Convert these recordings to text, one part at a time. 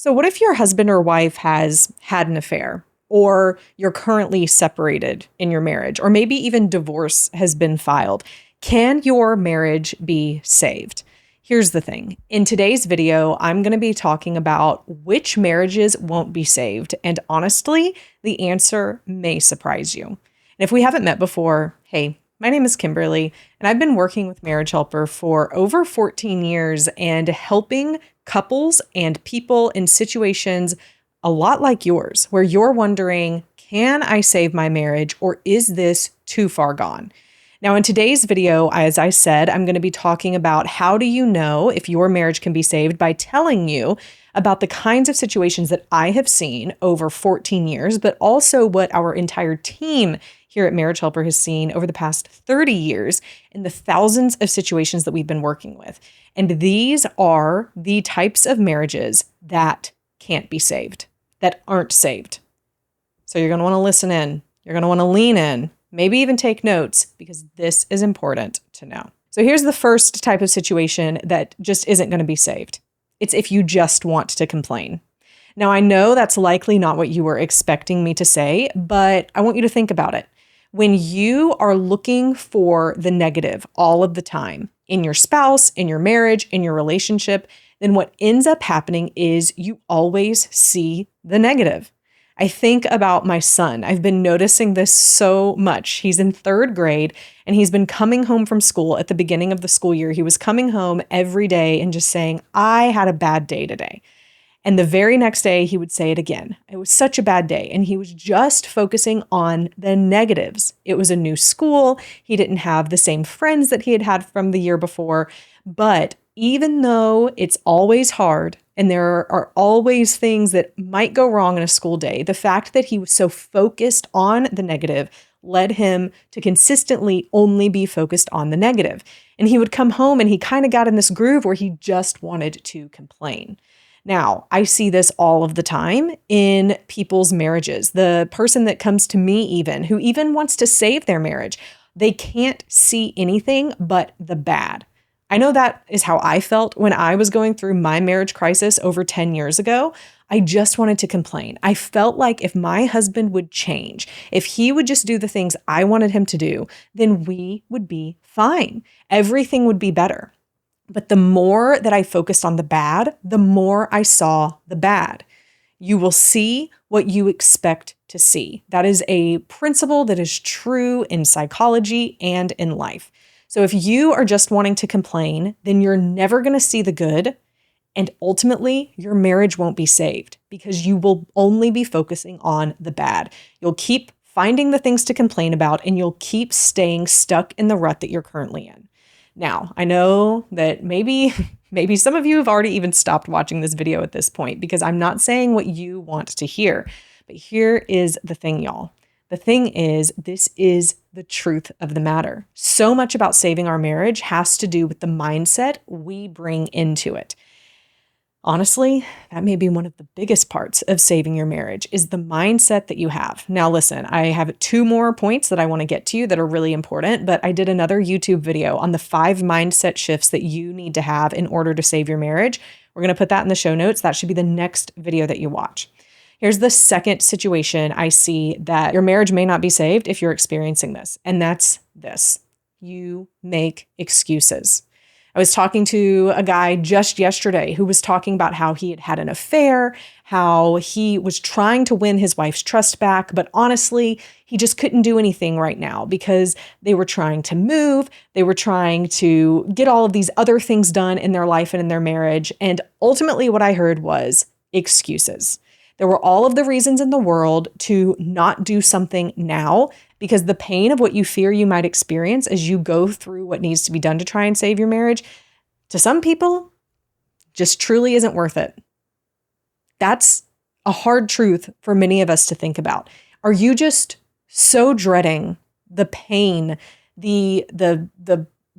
So, what if your husband or wife has had an affair, or you're currently separated in your marriage, or maybe even divorce has been filed? Can your marriage be saved? Here's the thing. In today's video, I'm going to be talking about which marriages won't be saved. And honestly, the answer may surprise you. And if we haven't met before, hey, my name is Kimberly, and I've been working with Marriage Helper for over 14 years and helping couples and people in situations a lot like yours, where you're wondering, can I save my marriage, or is this too far gone? Now, in today's video, as I said, I'm going to be talking about how do you know if your marriage can be saved by telling you about the kinds of situations that I have seen over 14 years, but also what our entire team here at Marriage Helper has seen over the past 30 years in the thousands of situations that we've been working with. And these are the types of marriages that can't be saved, that aren't saved. So you're going to want to listen in. You're going to want to lean in, maybe even take notes, because this is important to know. So here's the first type of situation that just isn't going to be saved. It's if you just want to complain. Now, I know that's likely not what you were expecting me to say, but I want you to think about it. When you are looking for the negative all of the time in your spouse, in your marriage, in your relationship, then what ends up happening is you always see the negative. I think about my son. I've been noticing this so much. He's in third grade and he's been coming home from school at the beginning of the school year. He was coming home every day and just saying, I had a bad day today. And the very next day, he would say it again. It was such a bad day. And he was just focusing on the negatives. It was a new school. He didn't have the same friends that he had had from the year before. But even though it's always hard and there are always things that might go wrong in a school day, the fact that he was so focused on the negative led him to consistently only be focused on the negative. And he would come home and he kind of got in this groove where he just wanted to complain. Now, I see this all of the time in people's marriages. The person that comes to me even, who even wants to save their marriage, they can't see anything but the bad. I know that is how I felt when I was going through my marriage crisis over 10 years ago. I just wanted to complain. I felt like if my husband would change, if he would just do the things I wanted him to do, then we would be fine. Everything would be better. But the more that I focused on the bad, the more I saw the bad. You will see what you expect to see. That is a principle that is true in psychology and in life. So if you are just wanting to complain, then you're never going to see the good. And ultimately, your marriage won't be saved because you will only be focusing on the bad. You'll keep finding the things to complain about and you'll keep staying stuck in the rut that you're currently in. Now, I know that maybe some of you have already even stopped watching this video at this point because I'm not saying what you want to hear. But here is the thing, y'all. The thing is, this is the truth of the matter. So much about saving our marriage has to do with the mindset we bring into it. Honestly, that may be one of the biggest parts of saving your marriage is the mindset that you have. Now, listen, I have 2 more points that I want to get to you that are really important, but I did another YouTube video on the 5 mindset shifts that you need to have in order to save your marriage. We're going to put that in the show notes. That should be the next video that you watch. Here's the second situation I see that your marriage may not be saved if you're experiencing this, and that's this. You make excuses. I was talking to a guy just yesterday who was talking about how he had had an affair, how he was trying to win his wife's trust back, but honestly, he just couldn't do anything right now because they were trying to move, they were trying to get all of these other things done in their life and in their marriage, and ultimately what I heard was excuses. There were all of the reasons in the world to not do something now because the pain of what you fear you might experience as you go through what needs to be done to try and save your marriage, to some people, just truly isn't worth it. That's a hard truth for many of us to think about. Are you just so dreading the pain, the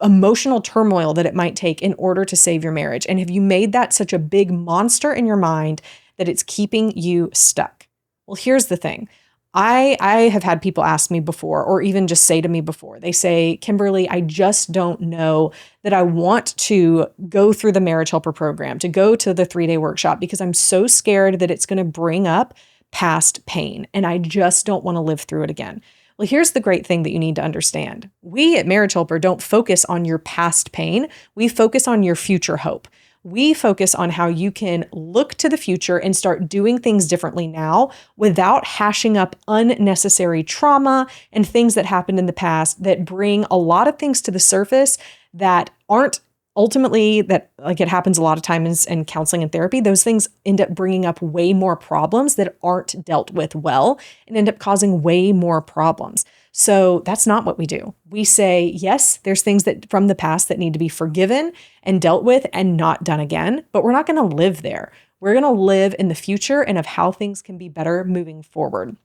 emotional turmoil that it might take in order to save your marriage? And have you made that such a big monster in your mind that it's keeping you stuck? Well, here's the thing. I have had people ask me before, or even just say to me before, they say, Kimberly, I just don't know that I want to go through the marriage helper program, to go to the 3-day workshop, because I'm so scared that it's going to bring up past pain and I just don't want to live through it again. Well, here's the great thing that you need to understand. We at Marriage Helper don't focus on your past pain. We focus on your future hope. We focus on how you can look to the future and start doing things differently now without hashing up unnecessary trauma and things that happened in the past that bring a lot of things to the surface that aren't ultimately, that like it happens a lot of times in counseling and therapy. Those things end up bringing up way more problems that aren't dealt with well and end up causing way more problems. So that's not what we do. We say, yes, there's things that from the past that need to be forgiven and dealt with and not done again, but we're not going to live there. We're going to live in the future and of how things can be better moving forward.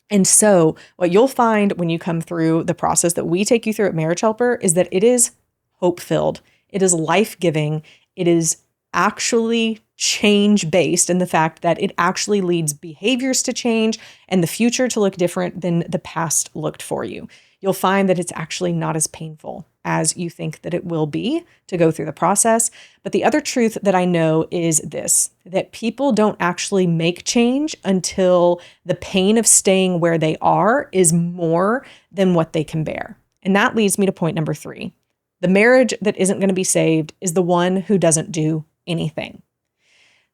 And so what you'll find when you come through the process that we take you through at Marriage Helper is that it is hope-filled. It is life-giving. It is actually change-based in the fact that it actually leads behaviors to change and the future to look different than the past looked for you. You'll find that it's actually not as painful as you think that it will be to go through the process. But the other truth that I know is this, that people don't actually make change until the pain of staying where they are is more than what they can bear. And that leads me to point number 3. The marriage that isn't going to be saved is the one who doesn't do anything.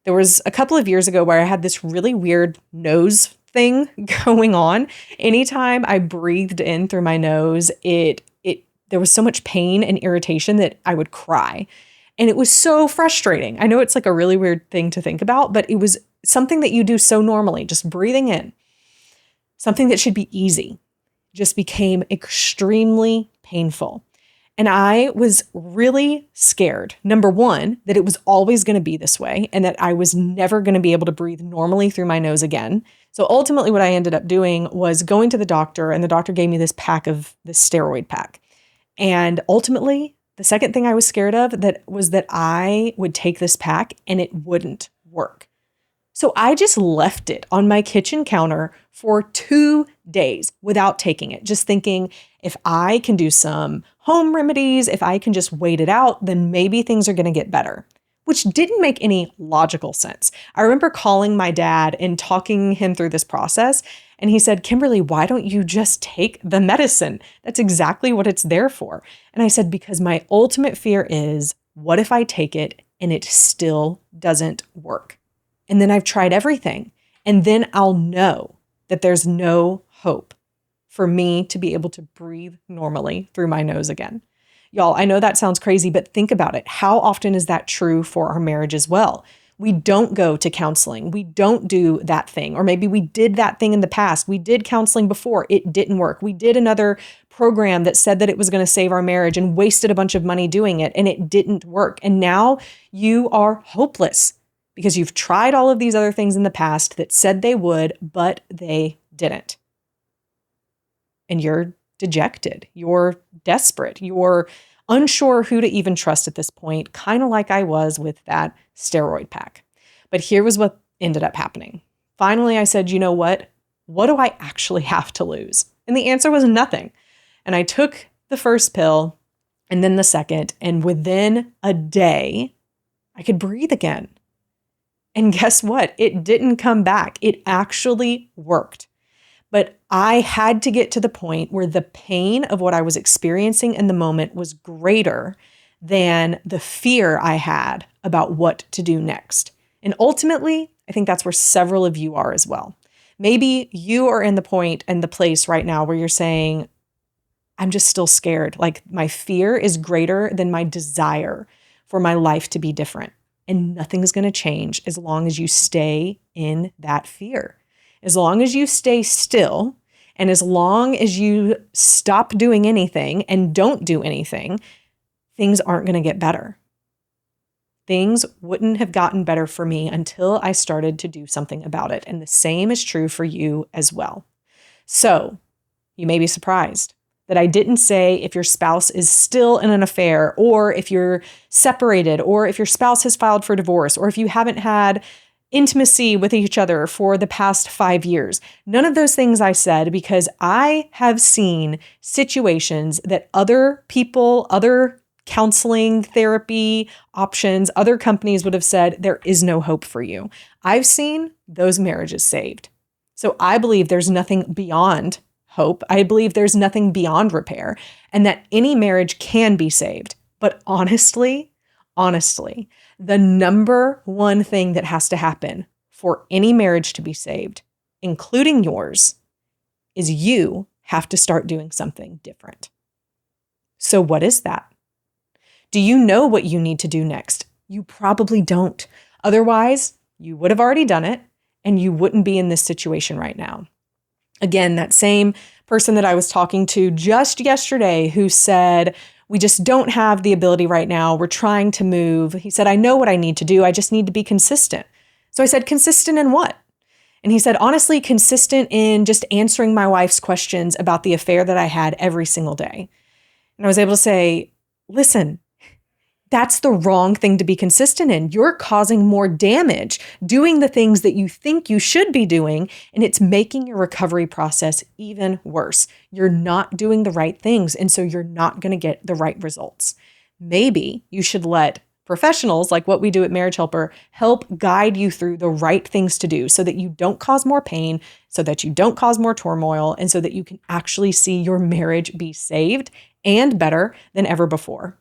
There was a couple of years ago where I had this really weird nose thing going on. Anytime I breathed in through my nose, there was so much pain and irritation that I would cry. And it was so frustrating. I know it's like a really weird thing to think about, but it was something that you do so normally, just breathing in. Something that should be easy just became extremely painful. And I was really scared, number one, that it was always going to be this way and that I was never going to be able to breathe normally through my nose again. So ultimately what I ended up doing was going to the doctor, and the doctor gave me this steroid pack. And ultimately, the second thing I was scared of was that I would take this pack and it wouldn't work. So I just left it on my kitchen counter for 2 days without taking it, just thinking, if I can do some home remedies, if I can just wait it out, then maybe things are going to get better, which didn't make any logical sense. I remember calling my dad and talking him through this process, and he said, Kimberly, why don't you just take the medicine? That's exactly what it's there for. And I said, because my ultimate fear is, what if I take it and it still doesn't work? And then I've tried everything, and then I'll know that there's no hope for me to be able to breathe normally through my nose again. Y'all, I know that sounds crazy, but think about it. How often is that true for our marriage as well? We don't go to counseling. We don't do that thing. Or maybe we did that thing in the past. We did counseling before. It didn't work. We did another program that said that it was going to save our marriage and wasted a bunch of money doing it, and it didn't work. And now you are hopeless because you've tried all of these other things in the past that said they would, but they didn't. And you're dejected. You're desperate. You're unsure who to even trust at this point, kind of like I was with that steroid pack. But here was what ended up happening. Finally, I said, you know what? What do I actually have to lose? And the answer was nothing. And I took the first pill and then the second, and within a day, I could breathe again. And guess what? It didn't come back. It actually worked. But I had to get to the point where the pain of what I was experiencing in the moment was greater than the fear I had about what to do next. And ultimately, I think that's where several of you are as well. Maybe you are in the point and the place right now where you're saying, I'm just still scared. Like my fear is greater than my desire for my life to be different. And nothing is going to change as long as you stay in that fear. As long as you stay still, and as long as you stop doing anything and don't do anything, things aren't going to get better. Things wouldn't have gotten better for me until I started to do something about it. And the same is true for you as well. So you may be surprised that I didn't say if your spouse is still in an affair, or if you're separated, or if your spouse has filed for divorce, or if you haven't had intimacy with each other for the past 5 years. None of those things I said, because I have seen situations that other people, other counseling, therapy options, other companies would have said, there is no hope for you. I've seen those marriages saved. So I believe there's nothing beyond hope. I believe there's nothing beyond repair, and that any marriage can be saved. But honestly, the number one thing that has to happen for any marriage to be saved, including yours, is you have to start doing something different. So what is that? Do you know what you need to do next? You probably don't. Otherwise, you would have already done it and you wouldn't be in this situation right now. Again, that same person that I was talking to just yesterday who said, we just don't have the ability right now. We're trying to move. He said, I know what I need to do. I just need to be consistent. So I said, consistent in what? And he said, honestly, consistent in just answering my wife's questions about the affair that I had every single day. And I was able to say, listen, that's the wrong thing to be consistent in. You're causing more damage doing the things that you think you should be doing, and it's making your recovery process even worse. You're not doing the right things, and so you're not going to get the right results. Maybe you should let professionals like what we do at Marriage Helper help guide you through the right things to do so that you don't cause more pain, so that you don't cause more turmoil, and so that you can actually see your marriage be saved and better than ever before.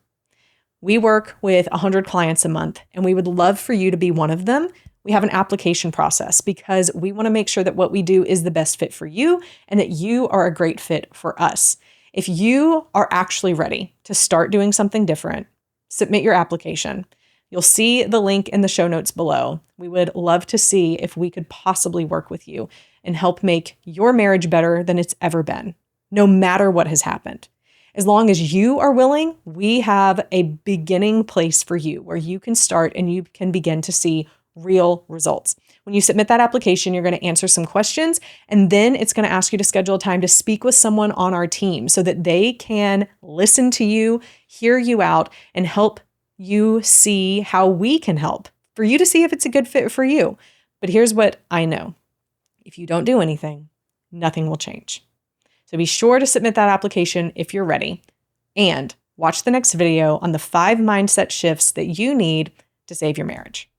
We work with 100 clients a month, and we would love for you to be one of them. We have an application process because we want to make sure that what we do is the best fit for you and that you are a great fit for us. If you are actually ready to start doing something different, submit your application. You'll see the link in the show notes below. We would love to see if we could possibly work with you and help make your marriage better than it's ever been, no matter what has happened. As long as you are willing, we have a beginning place for you where you can start and you can begin to see real results. When you submit that application, you're going to answer some questions, and then it's going to ask you to schedule a time to speak with someone on our team so that they can listen to you, hear you out, and help you see how we can help for you to see if it's a good fit for you. But here's what I know. If you don't do anything, nothing will change. So be sure to submit that application if you're ready, and watch the next video on the 5 mindset shifts that you need to save your marriage.